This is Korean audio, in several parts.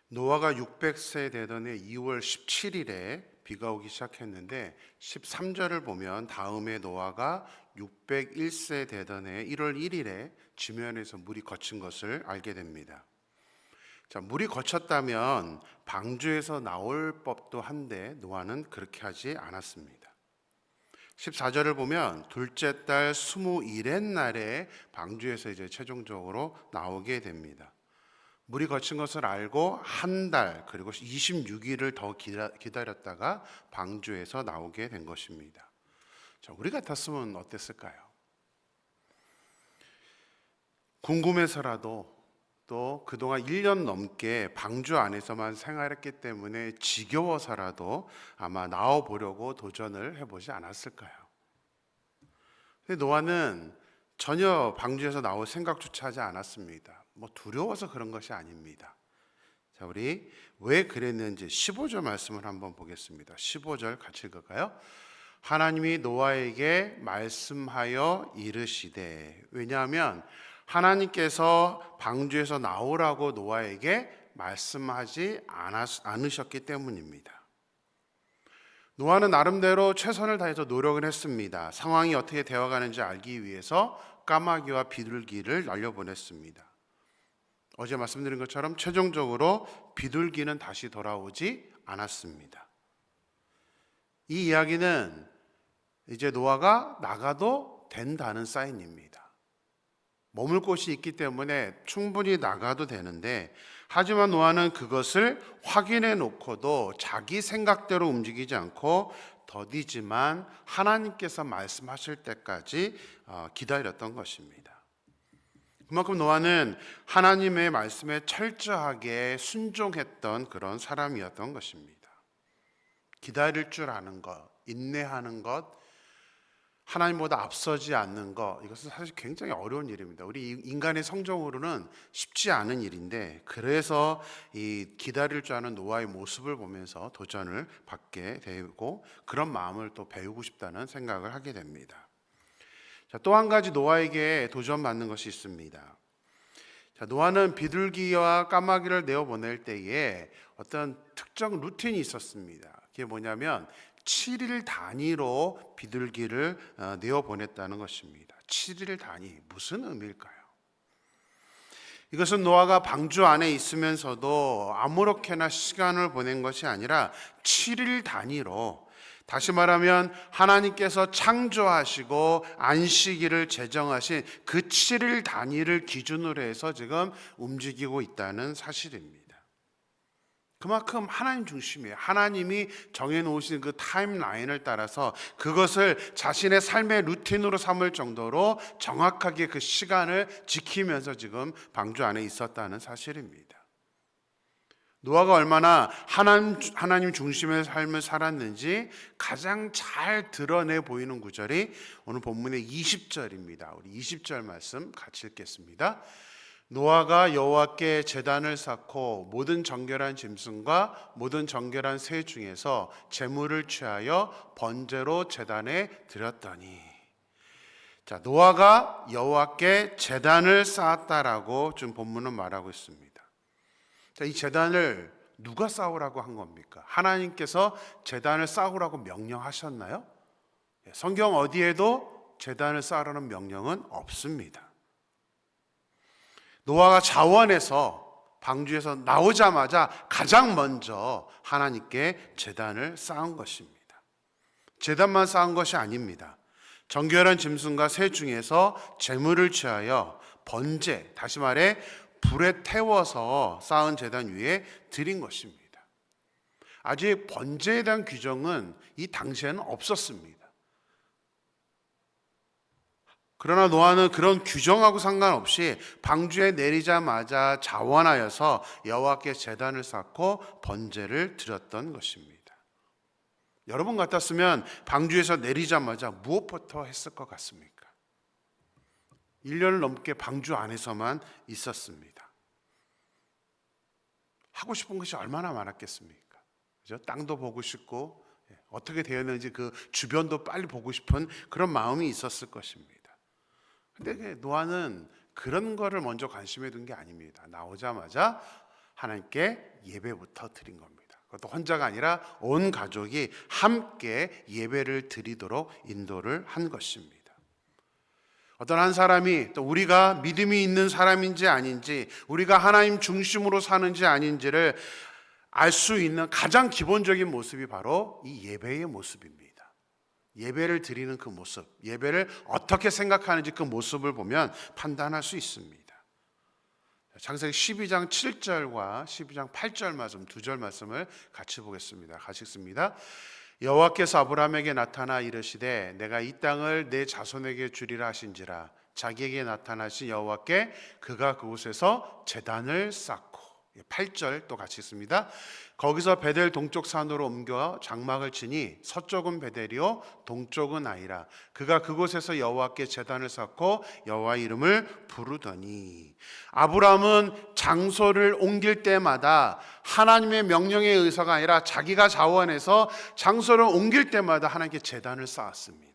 노아가 600세 되던 해 2월 17일에 비가 오기 시작했는데 13절을 보면 다음에 노아가 601세 되던 해 1월 1일에 지면에서 물이 거친 것을 알게 됩니다. 자, 물이 거쳤다면 방주에서 나올 법도 한데 노아는 그렇게 하지 않았습니다. 14절을 보면 둘째 달 21의 날에 방주에서 이제 최종적으로 나오게 됩니다. 물이 거친 것을 알고 한 달 그리고 26일을 더 기다렸다가 방주에서 나오게 된 것입니다. 자, 우리 같았으면 어땠을까요? 궁금해서라도 또 그동안 1년 넘게 방주 안에서만 생활했기 때문에 지겨워서라도 아마 나와 보려고 도전을 해보지 않았을까요? 근데 노아는 전혀 방주에서 나올 생각조차 하지 않았습니다. 두려워서 그런 것이 아닙니다. 자, 우리 왜 그랬는지 15절 말씀을 한번 보겠습니다. 15절 같이 읽을까요? 하나님이 노아에게 말씀하여 이르시되. 왜냐하면 하나님께서 방주에서 나오라고 노아에게 말씀하지 않으셨기 때문입니다. 노아는 나름대로 최선을 다해서 노력을 했습니다. 상황이 어떻게 되어가는지 알기 위해서 까마귀와 비둘기를 날려보냈습니다. 어제 말씀드린 것처럼 최종적으로 비둘기는 다시 돌아오지 않았습니다. 이 이야기는 이제 노아가 나가도 된다는 사인입니다. 머물 곳이 있기 때문에 충분히 나가도 되는데, 하지만 노아는 그것을 확인해 놓고도 자기 생각대로 움직이지 않고 더디지만 하나님께서 말씀하실 때까지 기다렸던 것입니다. 그만큼 노아는 하나님의 말씀에 철저하게 순종했던 그런 사람이었던 것입니다. 기다릴 줄 아는 것, 인내하는 것, 하나님보다 앞서지 않는 것, 이것은 사실 굉장히 어려운 일입니다. 우리 인간의 성정으로는 쉽지 않은 일인데, 그래서 이 기다릴 줄 아는 노아의 모습을 보면서 도전을 받게 되고 그런 마음을 또 배우고 싶다는 생각을 하게 됩니다. 자, 또 한 가지 노아에게 도전받는 것이 있습니다. 자, 노아는 비둘기와 까마귀를 내어보낼 때에 어떤 특정 루틴이 있었습니다. 그게 뭐냐면 7일 단위로 비둘기를 내어보냈다는 것입니다. 7일 단위, 무슨 의미일까요? 이것은 노아가 방주 안에 있으면서도 아무렇게나 시간을 보낸 것이 아니라 7일 단위로, 다시 말하면 하나님께서 창조하시고 안식일을 제정하신 그 7일 단위를 기준으로 해서 지금 움직이고 있다는 사실입니다. 그만큼 하나님 중심이에요. 하나님이 정해놓으신 그 타임라인을 따라서 그것을 자신의 삶의 루틴으로 삼을 정도로 정확하게 그 시간을 지키면서 지금 방주 안에 있었다는 사실입니다. 노아가 얼마나 하나님 중심의 삶을 살았는지 가장 잘 드러내 보이는 구절이 오늘 본문의 20절입니다. 우리 20절 말씀 같이 읽겠습니다. 노아가 여호와께 제단을 쌓고 모든 정결한 짐승과 모든 정결한 새 중에서 제물을 취하여 번제로 제단에 드렸더니. 자, 노아가 여호와께 제단을 쌓았다라고 지금 본문은 말하고 있습니다. 자, 이 제단을 누가 쌓으라고 한 겁니까? 하나님께서 제단을 쌓으라고 명령하셨나요? 성경 어디에도 제단을 쌓으라는 명령은 없습니다. 노아가 자원해서 방주에서 나오자마자 가장 먼저 하나님께 제단을 쌓은 것입니다. 제단만 쌓은 것이 아닙니다. 정결한 짐승과 새 중에서 제물을 취하여 번제, 다시 말해 불에 태워서 쌓은 제단 위에 드린 것입니다. 아직 번제에 대한 규정은 이 당시에는 없었습니다. 그러나 노아는 그런 규정하고 상관없이 방주에 내리자마자 자원하여서 여호와께 제단을 쌓고 번제를 드렸던 것입니다. 여러분 같았으면 방주에서 내리자마자 무엇부터 했을 것 같습니까? 1년을 넘게 방주 안에서만 있었습니다. 하고 싶은 것이 얼마나 많았겠습니까? 그죠? 땅도 보고 싶고 어떻게 되었는지 그 주변도 빨리 보고 싶은 그런 마음이 있었을 것입니다. 근데 노아는 그런 거를 먼저 관심에 둔 게 아닙니다. 나오자마자 하나님께 예배부터 드린 겁니다. 그것도 혼자가 아니라 온 가족이 함께 예배를 드리도록 인도를 한 것입니다. 어떤 한 사람이 또 우리가 믿음이 있는 사람인지 아닌지, 우리가 하나님 중심으로 사는지 아닌지를 알 수 있는 가장 기본적인 모습이 바로 이 예배의 모습입니다. 예배를 드리는 그 모습, 예배를 어떻게 생각하는지 그 모습을 보면 판단할 수 있습니다. 창세기 12장 7절과 12장 8절 말씀, 두 절 말씀을 같이 보겠습니다. 같이 읽습니다. 여호와께서 아브라함에게 나타나 이르시되 내가 이 땅을 내 자손에게 주리라 하신지라. 자기에게 나타나신 여호와께 그가 그곳에서 제단을 쌓고, 8절 또 같이 읽습니다. 거기서 베델 동쪽 산으로 옮겨 장막을 치니 서쪽은 베델이요 동쪽은 아이라. 그가 그곳에서 여호와께 제단을 쌓고 여호와 이름을 부르더니. 아브라함은 장소를 옮길 때마다 하나님의 명령에 의해서가 아니라 자기가 자원해서 장소를 옮길 때마다 하나님께 제단을 쌓았습니다.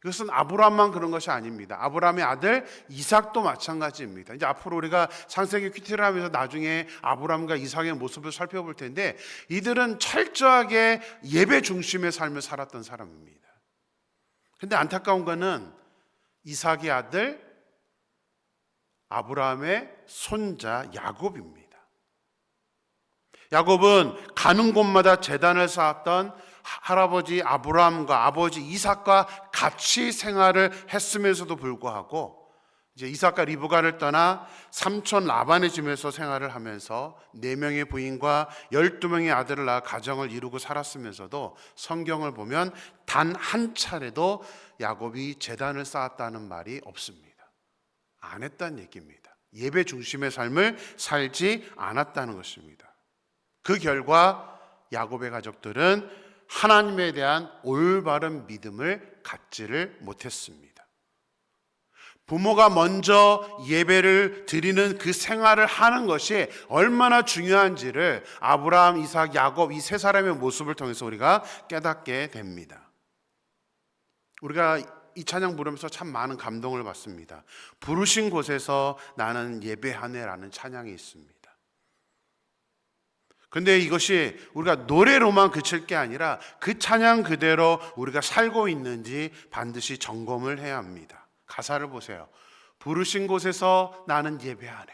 이것은 아브라함만 그런 것이 아닙니다. 아브라함의 아들 이삭도 마찬가지입니다. 이제 앞으로 우리가 창세기 큐티를 하면서 나중에 아브라함과 이삭의 모습을 살펴볼 텐데, 이들은 철저하게 예배 중심의 삶을 살았던 사람입니다. 그런데 안타까운 것은 이삭의 아들 아브라함의 손자 야곱입니다. 야곱은 가는 곳마다 제단을 쌓았던 할아버지 아브라함과 아버지 이삭과 같이 생활을 했음에서도 불구하고, 이제 이삭과 리브가를 떠나 삼촌 라반의 집에서 생활을 하면서 4명의 부인과 12명의 아들을 낳아 가정을 이루고 살았으면서도 성경을 보면 단 한 차례도 야곱이 제단을 쌓았다는 말이 없습니다. 안 했다는 얘기입니다. 예배 중심의 삶을 살지 않았다는 것입니다. 그 결과 야곱의 가족들은 하나님에 대한 올바른 믿음을 갖지를 못했습니다. 부모가 먼저 예배를 드리는 그 생활을 하는 것이 얼마나 중요한지를 아브라함, 이삭, 야곱 이 세 사람의 모습을 통해서 우리가 깨닫게 됩니다. 우리가 이 찬양 부르면서 참 많은 감동을 받습니다. 부르신 곳에서 나는 예배하네라는 찬양이 있습니다. 근데 이것이 우리가 노래로만 그칠 게 아니라 그 찬양 그대로 우리가 살고 있는지 반드시 점검을 해야 합니다. 가사를 보세요. 부르신 곳에서 나는 예배하네.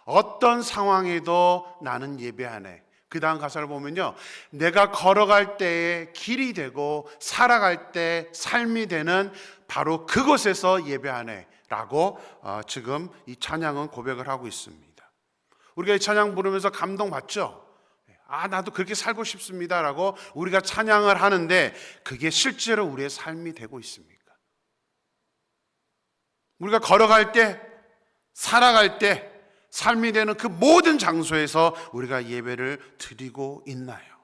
어떤 상황에도 나는 예배하네. 그 다음 가사를 보면요, 내가 걸어갈 때에 길이 되고 살아갈 때 삶이 되는 바로 그곳에서 예배하네 라고 지금 이 찬양은 고백을 하고 있습니다. 우리가 이 찬양 부르면서 감동받죠? 나도 그렇게 살고 싶습니다 라고 우리가 찬양을 하는데, 그게 실제로 우리의 삶이 되고 있습니까? 우리가 걸어갈 때, 살아갈 때 삶이 되는 그 모든 장소에서 우리가 예배를 드리고 있나요?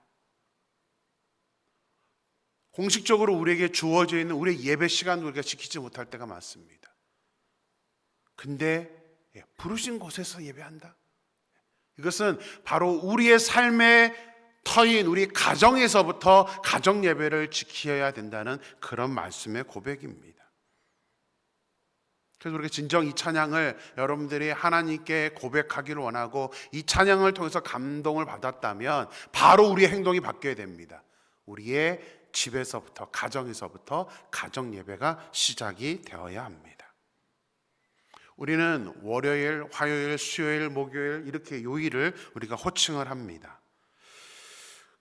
공식적으로 우리에게 주어져 있는 우리의 예배 시간을 우리가 지키지 못할 때가 많습니다. 근데 부르신 곳에서 예배한다? 이것은 바로 우리의 삶의 터인 우리 가정에서부터 가정 예배를 지켜야 된다는 그런 말씀의 고백입니다. 그래서 우리가 진정 이 찬양을 여러분들이 하나님께 고백하기를 원하고 이 찬양을 통해서 감동을 받았다면 바로 우리의 행동이 바뀌어야 됩니다. 우리의 집에서부터, 가정에서부터 가정 예배가 시작이 되어야 합니다. 우리는 월요일, 화요일, 수요일, 목요일 이렇게 요일을 우리가 호칭을 합니다.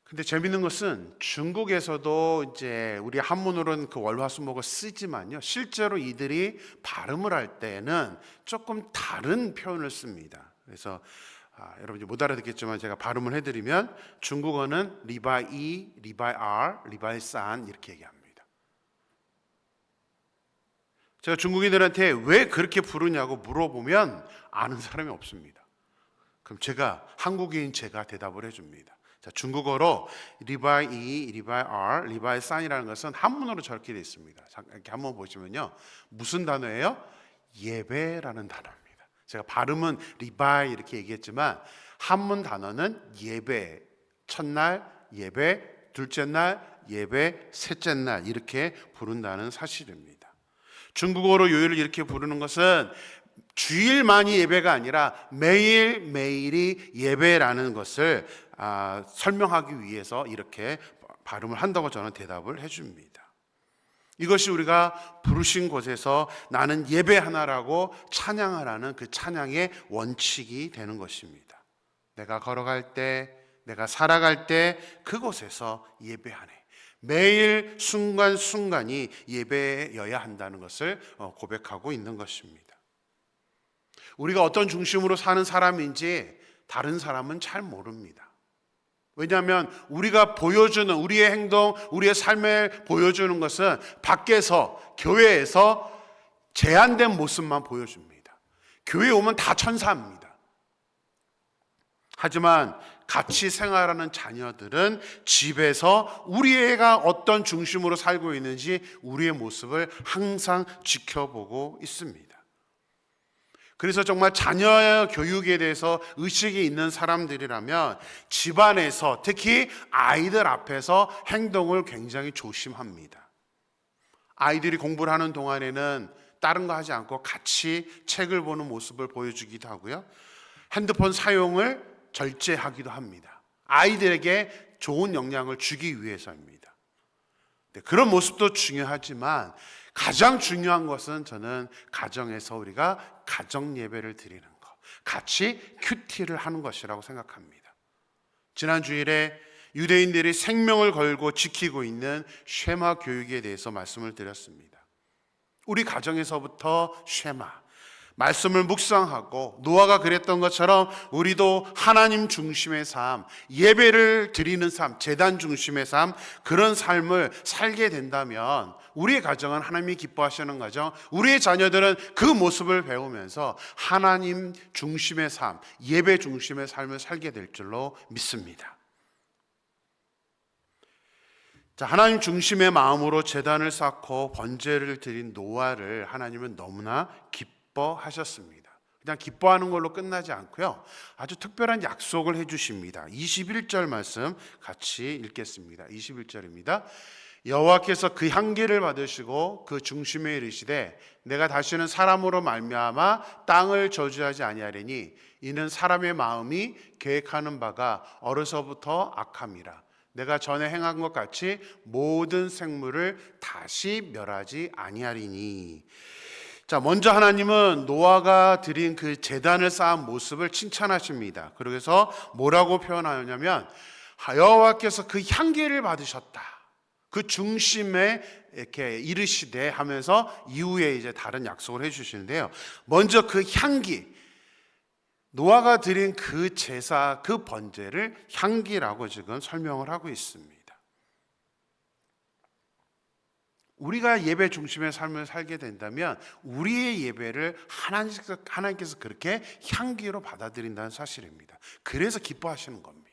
근데 재밌는 것은 중국에서도 이제 우리 한문으로는 그 월화수목을 쓰지만요, 실제로 이들이 발음을 할 때는 조금 다른 표현을 씁니다. 그래서 여러분이 못 알아듣겠지만 제가 발음을 해드리면, 중국어는 리바이, 리바이알, 리바이산 이렇게 얘기합니다. 제가 중국인들한테 왜 그렇게 부르냐고 물어보면 아는 사람이 없습니다. 그럼 제가, 한국인 제가 대답을 해줍니다. 자, 중국어로 리바이, 리바이알, 리바이산이라는 것은 한문어로 저렇게 되어 있습니다. 이렇게 한번 보시면요, 무슨 단어예요? 예배라는 단어입니다. 제가 발음은 리바이 이렇게 얘기했지만 한문 단어는 예배, 첫날 예배, 둘째 날 예배, 셋째 날 이렇게 부른다는 사실입니다. 중국어로 요일을 이렇게 부르는 것은 주일만이 예배가 아니라 매일매일이 예배라는 것을 설명하기 위해서 이렇게 발음을 한다고 저는 대답을 해줍니다. 이것이 우리가 부르신 곳에서 나는 예배하나라고 찬양하라는 그 찬양의 원칙이 되는 것입니다. 내가 걸어갈 때, 내가 살아갈 때 그곳에서 예배하네. 매일 순간순간이 예배여야 한다는 것을 고백하고 있는 것입니다. 우리가 어떤 중심으로 사는 사람인지 다른 사람은 잘 모릅니다. 왜냐하면 우리가 보여주는 우리의 행동, 우리의 삶을 보여주는 것은 밖에서, 교회에서 제한된 모습만 보여줍니다. 교회에 오면 다 천사입니다. 하지만 같이 생활하는 자녀들은 집에서 우리 애가 어떤 중심으로 살고 있는지 우리의 모습을 항상 지켜보고 있습니다. 그래서 정말 자녀의 교육에 대해서 의식이 있는 사람들이라면 집안에서, 특히 아이들 앞에서 행동을 굉장히 조심합니다. 아이들이 공부를 하는 동안에는 다른 거 하지 않고 같이 책을 보는 모습을 보여주기도 하고요. 핸드폰 사용을 절제하기도 합니다. 아이들에게 좋은 영향을 주기 위해서입니다. 그런 모습도 중요하지만 가장 중요한 것은 저는 가정에서 우리가 가정 예배를 드리는 것, 같이 큐티를 하는 것이라고 생각합니다. 지난 주일에 유대인들이 생명을 걸고 지키고 있는 쉐마 교육에 대해서 말씀을 드렸습니다. 우리 가정에서부터 쉐마, 말씀을 묵상하고 노아가 그랬던 것처럼 우리도 하나님 중심의 삶, 예배를 드리는 삶, 제단 중심의 삶, 그런 삶을 살게 된다면 우리의 가정은 하나님이 기뻐하시는 가정, 우리의 자녀들은 그 모습을 배우면서 하나님 중심의 삶, 예배 중심의 삶을 살게 될 줄로 믿습니다. 자, 하나님 중심의 마음으로 제단을 쌓고 번제를 드린 노아를 하나님은 너무나 기뻐하셨습니다. 그냥 기뻐하는 걸로 끝나지 않고요, 아주 특별한 약속을 해주십니다. 21절 말씀 같이 읽겠습니다. 21절입니다. 여호와께서 그 향기를 받으시고 그 중심에 이르시되 내가 다시는 사람으로 말미암아 땅을 저주하지 아니하리니 이는 사람의 마음이 계획하는 바가 어려서부터 악함이라. 내가 전에 행한 것 같이 모든 생물을 다시 멸하지 아니하리니. 자, 먼저 하나님은 노아가 드린 그 제단을 쌓은 모습을 칭찬하십니다. 그래서 뭐라고 표현하냐면 여호와께서 그 향기를 받으셨다. 그 중심에 이렇게 이르시되 하면서 이후에 이제 다른 약속을 해주시는데요. 먼저 그 향기, 노아가 드린 그 제사, 그 번제를 향기라고 지금 설명을 하고 있습니다. 우리가 예배 중심의 삶을 살게 된다면 우리의 예배를 하나님께서 그렇게 향기로 받아들인다는 사실입니다. 그래서 기뻐하시는 겁니다.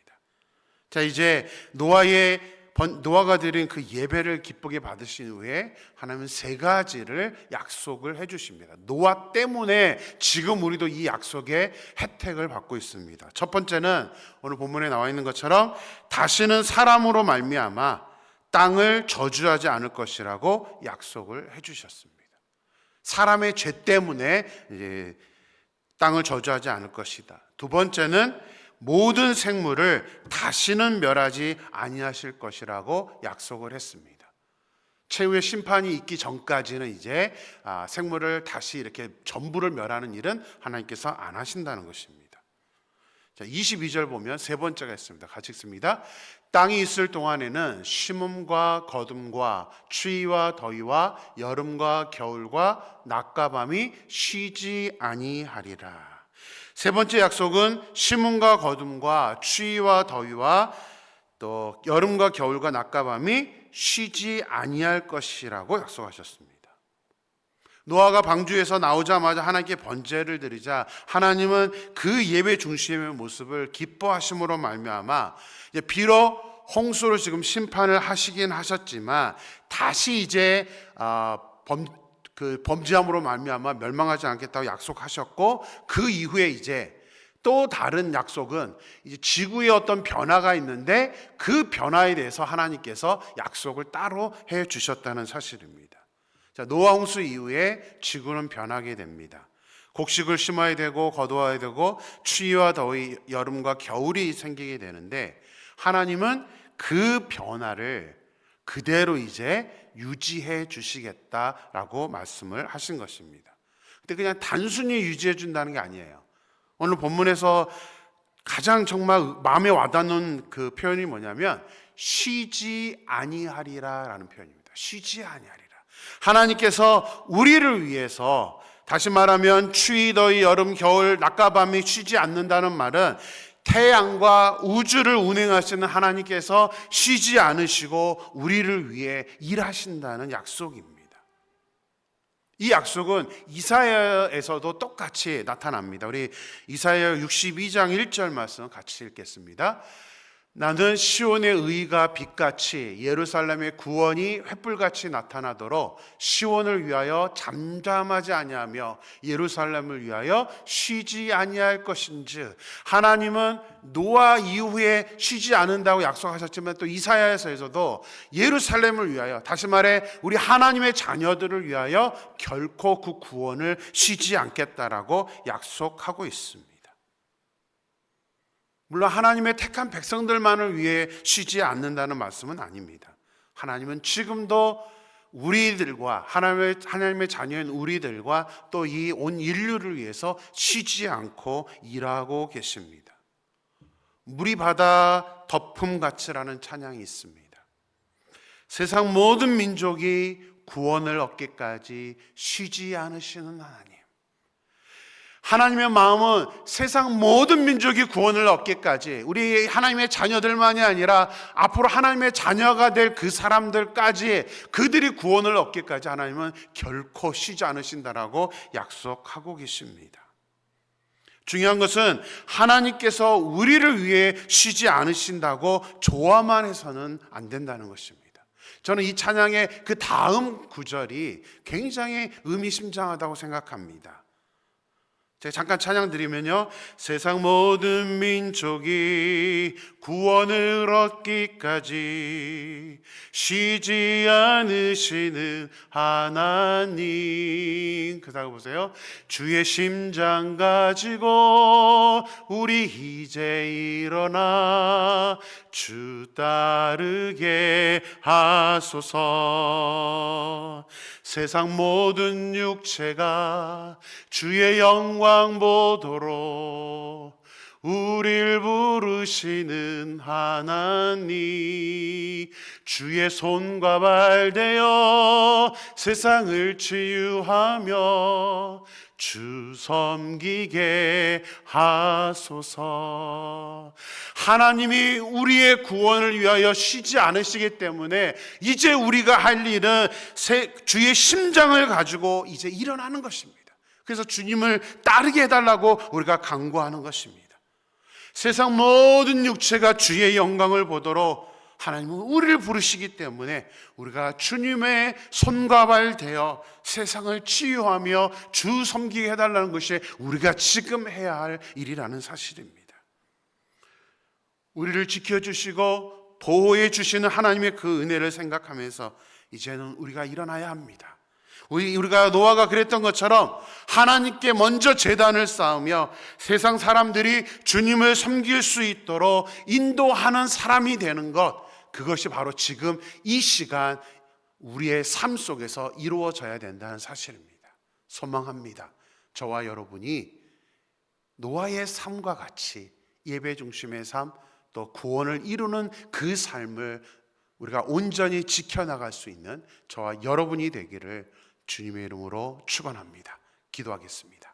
자, 이제 노아가 드린 그 예배를 기쁘게 받으신 후에 하나님은 세 가지를 약속을 해주십니다. 노아 때문에 지금 우리도 이 약속의 혜택을 받고 있습니다. 첫 번째는 오늘 본문에 나와 있는 것처럼 다시는 사람으로 말미암아 땅을 저주하지 않을 것이라고 약속을 해주셨습니다. 사람의 죄 때문에 이제 땅을 저주하지 않을 것이다. 두 번째는 모든 생물을 다시는 멸하지 아니하실 것이라고 약속을 했습니다. 최후의 심판이 있기 전까지는 이제 생물을 다시 이렇게 전부를 멸하는 일은 하나님께서 안 하신다는 것입니다. 자, 22절 보면 세 번째가 있습니다. 같이 읽습니다. 땅이 있을 동안에는 심음과 거둠과 추위와 더위와 여름과 겨울과 낮과 밤이 쉬지 아니하리라. 세 번째 약속은 심음과 거둠과 추위와 더위와 또 여름과 겨울과 낮과 밤이 쉬지 아니할 것이라고 약속하셨습니다. 노아가 방주에서 나오자마자 하나님께 번제를 드리자 하나님은 그 예배 중심의 모습을 기뻐하심으로 말미암아 비록 홍수로 지금 심판을 하시긴 하셨지만 다시 이제 범죄함으로 말미암아 멸망하지 않겠다고 약속하셨고, 그 이후에 이제 또 다른 약속은 이제 지구에 어떤 변화가 있는데 그 변화에 대해서 하나님께서 약속을 따로 해 주셨다는 사실입니다. 자, 노아 홍수 이후에 지구는 변하게 됩니다. 곡식을 심어야 되고 거두어야 되고 추위와 더위, 여름과 겨울이 생기게 되는데 하나님은 그 변화를 그대로 이제 유지해 주시겠다라고 말씀을 하신 것입니다. 근데 그냥 단순히 유지해 준다는 게 아니에요. 오늘 본문에서 가장 정말 마음에 와닿는 그 표현이 뭐냐면 쉬지 아니하리라라는 표현입니다. 쉬지 아니하리라. 하나님께서 우리를 위해서, 다시 말하면 추위, 더위, 여름, 겨울, 낮과 밤이 쉬지 않는다는 말은 태양과 우주를 운행하시는 하나님께서 쉬지 않으시고 우리를 위해 일하신다는 약속입니다. 이 약속은 이사야에서도 똑같이 나타납니다. 우리 이사야 62장 1절 말씀 같이 읽겠습니다. 나는 시온의 의가 빛같이 예루살렘의 구원이 횃불같이 나타나도록 시온을 위하여 잠잠하지 아니하며 예루살렘을 위하여 쉬지 아니할 것인즉, 하나님은 노아 이후에 쉬지 않는다고 약속하셨지만 또 이사야에서도 예루살렘을 위하여, 다시 말해 우리 하나님의 자녀들을 위하여 결코 그 구원을 쉬지 않겠다라고 약속하고 있습니다. 물론 하나님의 택한 백성들만을 위해 쉬지 않는다는 말씀은 아닙니다. 하나님은 지금도 우리들과 하나님의 자녀인 우리들과 또 이 온 인류를 위해서 쉬지 않고 일하고 계십니다. 물이 바다 덮음같이라는 찬양이 있습니다. 세상 모든 민족이 구원을 얻기까지 쉬지 않으시는 하나님. 하나님의 마음은 세상 모든 민족이 구원을 얻기까지, 우리 하나님의 자녀들만이 아니라 앞으로 하나님의 자녀가 될 그 사람들까지, 그들이 구원을 얻기까지 하나님은 결코 쉬지 않으신다라고 약속하고 계십니다. 중요한 것은 하나님께서 우리를 위해 쉬지 않으신다고 좋아만 해서는 안 된다는 것입니다. 저는 이 찬양의 그 다음 구절이 굉장히 의미심장하다고 생각합니다. 제가 잠깐 찬양 드리면요, 세상 모든 민족이 구원을 얻기까지 쉬지 않으시는 하나님. 그 다음 보세요. 주의 심장 가지고 우리 이제 일어나 주 따르게 하소서. 세상 모든 육체가 주의 영광 보도록 우릴 부르시는 하나님, 주의 손과 발 대어 세상을 치유하며 주 섬기게 하소서. 하나님이 우리의 구원을 위하여 쉬지 않으시기 때문에 이제 우리가 할 일은 주의 심장을 가지고 이제 일어나는 것입니다. 그래서 주님을 따르게 해달라고 우리가 간구하는 것입니다. 세상 모든 육체가 주의 영광을 보도록 하나님은 우리를 부르시기 때문에 우리가 주님의 손과 발 대어 세상을 치유하며 주 섬기게 해달라는 것이 우리가 지금 해야 할 일이라는 사실입니다. 우리를 지켜주시고 보호해 주시는 하나님의 그 은혜를 생각하면서 이제는 우리가 일어나야 합니다. 우리가 노아가 그랬던 것처럼 하나님께 먼저 제단을 쌓으며 세상 사람들이 주님을 섬길 수 있도록 인도하는 사람이 되는 것, 그것이 바로 지금 이 시간 우리의 삶 속에서 이루어져야 된다는 사실입니다. 소망합니다. 저와 여러분이 노아의 삶과 같이 예배 중심의 삶, 또 구원을 이루는 그 삶을 우리가 온전히 지켜나갈 수 있는 저와 여러분이 되기를 주님의 이름으로 축원합니다. 기도하겠습니다.